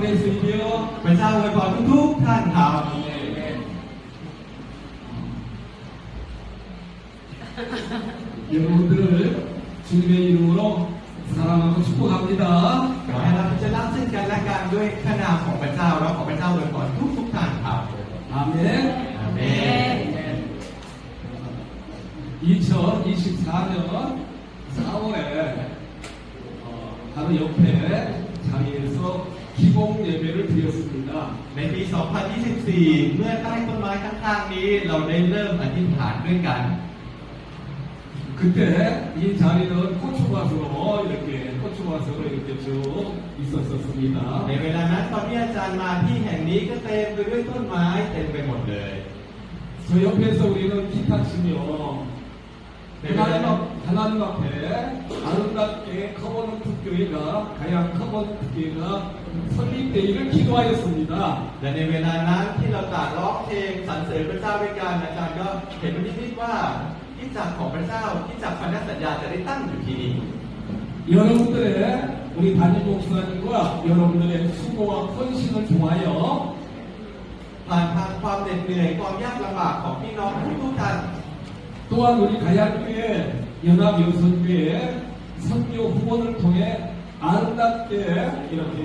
보내주세요. พระเจ้าอวยพรทุกๆท่านครับ 여러분들을 주님의 이름으로 사랑하고 축복합니다. ขอให้เราพิจารณาซึ่งกันและกันด้วยพระนามของพระเจ้าและขอพระเจ้าอวยพรทุกๆท่านครับ 아멘. อาเมน 2024년 4월에 바로 옆에 자리에서 기복 예배를 드렸습니다. ในปี 2024 เมื่อใต้ต้นไม้ข้างๆนี้เราได้เริ่มอธิษฐานด้วยกัน 그때 이 자리는 고추밭으로 이렇게 쭉 있었습니다. ในเวลานั้นตอนที่อาจารย์มาที่แห่งนี้ก็เต็มไปด้วยต้นไม้เต็มไปหมดเลย 저 옆에서 우리는 기타 치며 하나님 앞에 아름답게 커버넌트 교회가 가양 커버넌트 교회가 설립되기를 기도하였습니다. และในเวลานั้นที่เราต่างร้องเพลงสรรเสริญพระเจ้าด้วยกันอาจารย์ก็เห็นนิมิตว่าที่จักรของพระเจ้าที่จักรพันธสัญญาจะได้ตั้งอยู่ที่นี่ 여러분들의 우리 담임 목사님과 여러분들의 수고와 헌신을 통하여 ผ่านทางความเหน็ดเหนื่อยความยากลำบากของพี่น้องทุกท่าน 또한 우리 가양교회 연합여선교회 선교 후보를 통해 아름답게 이렇게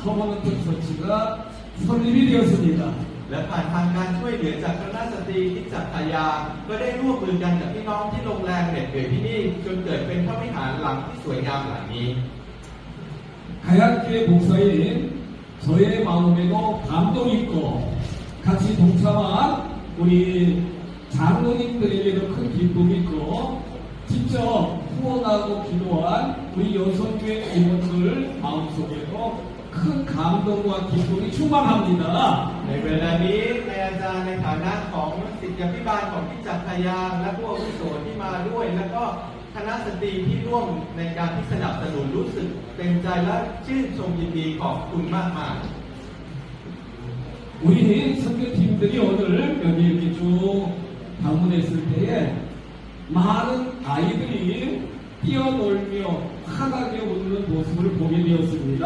커버넌트 처치가 설립이 되었습니다. และผ่านทางการช่วยเหลือจากคณะสตรีที่จักรพยาก็ได้ร่วมมือกันกับพี่น้องที่โรงแรมเหน็ดเหนื่อยที่นี่จนเกิดเป็นพระวิหารหลังที่สวยงามหลังนี้ 가양교회 목사인 저의 마음에도 감동 있고 같이 동참한 우리 장로님들에게도 큰 기쁨이 있고 직접 후원하고 기도한 우리 여성교회 임원들 마음속에도 큰 감동과 기쁨이 충만합니다. ในเวลานี้ในอาจารย์ในฐานะของศิษยาภิบาลของที่จักรพยาและผู้อาวุโสที่มาด้วยแล้วก็คณะสตรีที่ร่วมในการที่สนับสนุนรู้สึกเต็มใจและชื่นชมยินดีขอบคุณมากๆ 우리 선교팀들이 오늘 여기 이렇게 쭉 방문했을 때에 많은 아이들이 뛰어놀며 환하게 웃는 모습을 보게 되었습니다.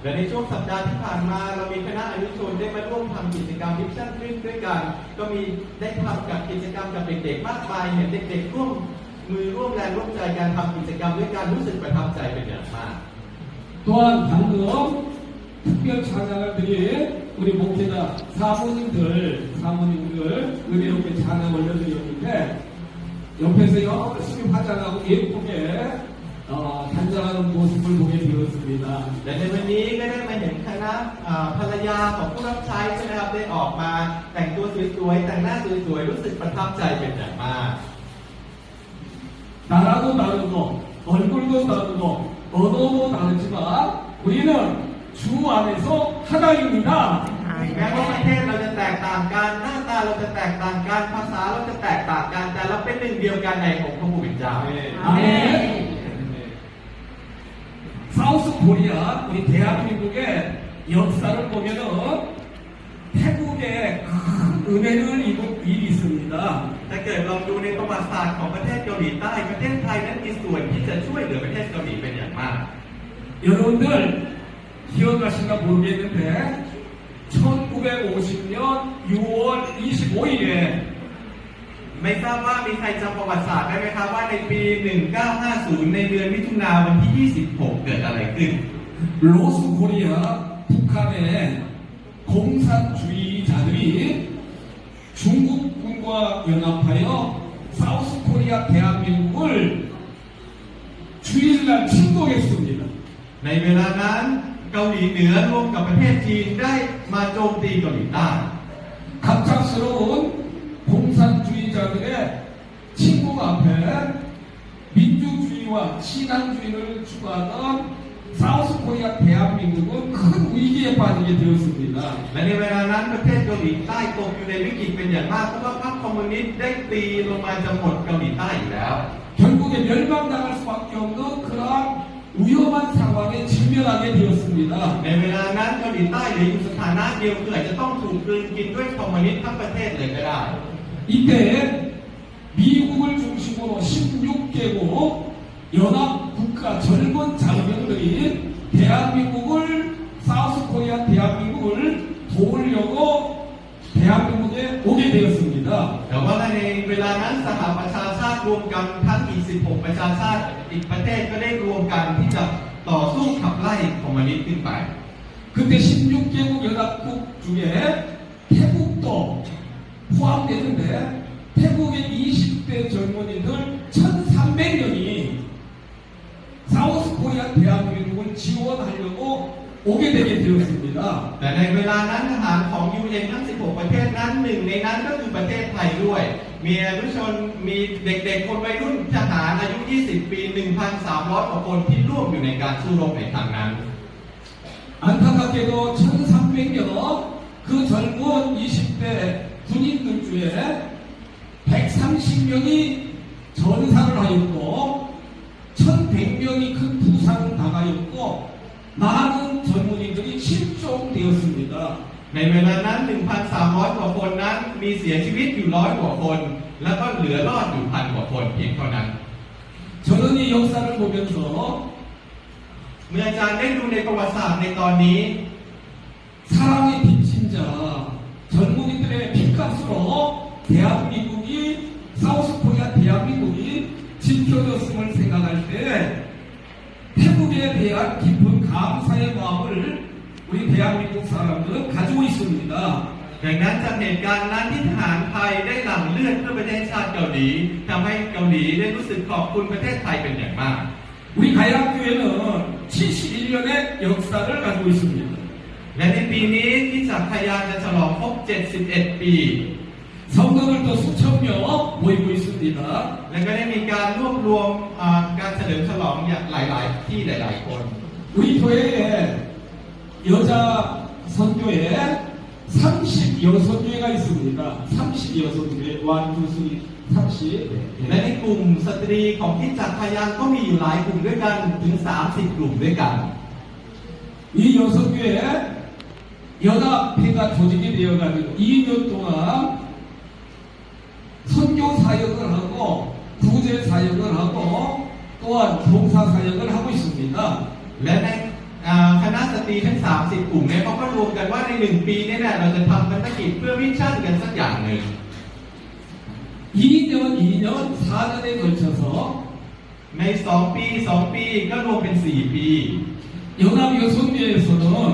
และในช่วงสัปดาห์ที่ผ่านมาเรามีคณะอนุชนได้มาร่วมทำกิจกรรมมิชชั่นคริสด้วยกันก็มีได้ทำกับกิจกรรมกับเด็กๆมากมายเห็นเด็กๆร่วมมือร่วมแรงร่วมใจการทำกิจกรรมด้วยกันรู้สึกประทับใจเป็นอย่างมาก 또한 방금 특별 찬양을 드린 우리 목회자 사모님들 은혜롭게 찬양 올려드렸는데 옆에서 열심히 화장하고 예쁘게 단장하는 모습을 보게 되었습니다. และในวันนี้ก็ได้มาเห็นคณะภรรยาของผู้รับใช้ใช่ไหมครับได้ออกมาแต่งตัวสวยๆแต่งหน้าสวยๆรู้สึกประทับใจเป็นอย่างมาก 나라도 다르고 얼굴도 다르고 언어도 다르지만 우리는 주 안에서 하나입니다. แม้ว่าประเทศเราจะแตกต่างกันหน้าตาเราจะแตกต่างกันภาษาเราจะแตกต่างกันแต่เราเป็นหนึ่งเดียวกันในองค์พระผู้เป็นเจ้า 아멘. 사우스 코리아 우리 대한민국의 역사를 보면은 태국에 큰 은혜를 입은 일이 있습니다. ถ้าเกิดลองดูในประวัติศาสตร์ของประเทศเกาหลีใต้ประเทศไทยนั้นมีส่วนที่จะช่วยเหลือประเทศเกาหลีเป็นอย่างมาก 여러분들 기억하신가 모르겠는데 1950년 6월 25일에 ไม่ทราบว่ามีใครจำประวัติศาสตร์ได้ไหมครับว่าในปี 1950 ในเดือนมิถุนายนวันที่ 26 เกิดอะไรขึ้น 로스 코리아 북한의 공산주의자들이 중국군과 연합하여 사우스 코리아 대한민국을 주일날 침공했습니다. ในเวลานั้นเกาหลีเหนือร่วมกับประเทศจีนได้มาโจมตีเกาหลีใต้ 갑작스러운 공산주의자들의 침공 앞에 민주주의와 신앙주의를 추구하던 사우스 코리아 대한민국은 큰 위기에 빠지게 되었습니다. และในเวลานั้นประเทศเกาหลีใต้ตกอยู่ในวิกฤตเป็นอย่างมากเพราะว่าพรรคคอมมิวนิสต์ได้ตีลงมาจะหมดเกาหลีใต้อยู่แล้ว 결국에 멸망당할 수밖에 없는 그러한 위험한 상황에 직면하게 되었습니다. ในเวลานั้นเกาหลีใต้เหลืออยู่สถานะเดียวคืออาจจะต้องถูกกลืนกินด้วยคอมมิวนิสต์ทั้งประเทศเลยก็ได้ 이때 미국을 중심으로 16개국 연합 국가 젊은 장병들이 대한민국을 사우스 코리아 코리아 대한민국을 도우려고 대한민국에 오게 되었습니다. แต่ว่าในเวลานั้นสหประชาชาติรวมกันทั้งอีก 16 ประชาชาติอีกประเทศก็ได้รวมกันที่จะต่อสู้ขับไล่คอมมิวนิสต์ขึ้นไป 그때 16개국 연합국 중에 태국도 포함되는데 태국의 20대 젊은이들 1,300명이 사우스 코리아 대한민국을 지원하려고 오게 되게 되었습니다. แต่ในเวลานั้นทหารของ UN ทั้ง 16 ประเทศนั้นหนึ่งในนั้นก็คือประเทศไทยด้วย มีอนุชนมีเด็กๆคนวัยรุ่นทหารอายุ 20 ปี 1,300 กว่าคนที่ร่วมอยู่ในการสู้รบในครั้งนั้น 안타깝게도 1,300명 그 젊은 20대 군인들 중에 130명이 전사를 하였고 1,100명이 큰 부상을 당하였고 많은 젊은이들이 실종되었습니다. ในเวลานั้น 1,300 กว่าคนนั้นมีเสียชีวิตอยู่100 กว่าคน แล้วก็เหลือรอดอยู่ 1,000 กว่าคนเพียงเท่านั้น 저는 이 역사를 보면서 เมื่ออาจารย์ได้ดูในประวัติศาสตร์ในตอนนี้ 사랑의 빚진 자 젊은이들의 빚값으로 대한민국이 사우스코리아 대한민국이 지켜졌음을 생각할 때 태국에 대한 깊은 감사의 마음을 우리 대한민국 사람들은 가지고 있습니다. ดังนั้นจากเหตุการณ์นั้นที่ทหารไทยได้หลั่งเลือดเพื่อประเทศชาติเกาหลีทำให้เกาหลีได้รู้สึกขอบคุณประเทศไทยเป็นอย่างมาก 우리 가양교회는 71년의 역사를 가지고 있습니다. และในปีนี้ที่จักรพยานจะฉลองครบ 71 ปี 성도들도 수천 명 모이고 있습니다. และก็ได้มีการรวบรวมการเฉลิมฉลองอย่างหลายๆที่หลายๆคน 우리 교회에 여자 선교회 30 여선교회가 있습니다. 30 여선교회 1, 2, 3, 30 และในกลุ่มสตรีของที่จักรพยานก็มีอยู่หลายกลุ่มด้วยกันถึง 30 กลุ่มด้วยกัน 이 여선교회 연합회가 조직이 되어가지고 2년 동안 선교 사역을 하고 구제 사역을 하고 또한 봉사 사역을 하고 있습니다. และในคณะสตรีทั้ง 30 กลุ่มเนี่ยเขาก็รวมกันว่าใน 1 ปีนี้เนี่ยเราจะทำภารกิจเพื่อวิชั่นกันสักอย่างหนึ่ง 2년, 4년에 걸쳐서 ใน 2 ปี 2 ปีก็รวมเป็น 4 ปี 연합 여선교회에서는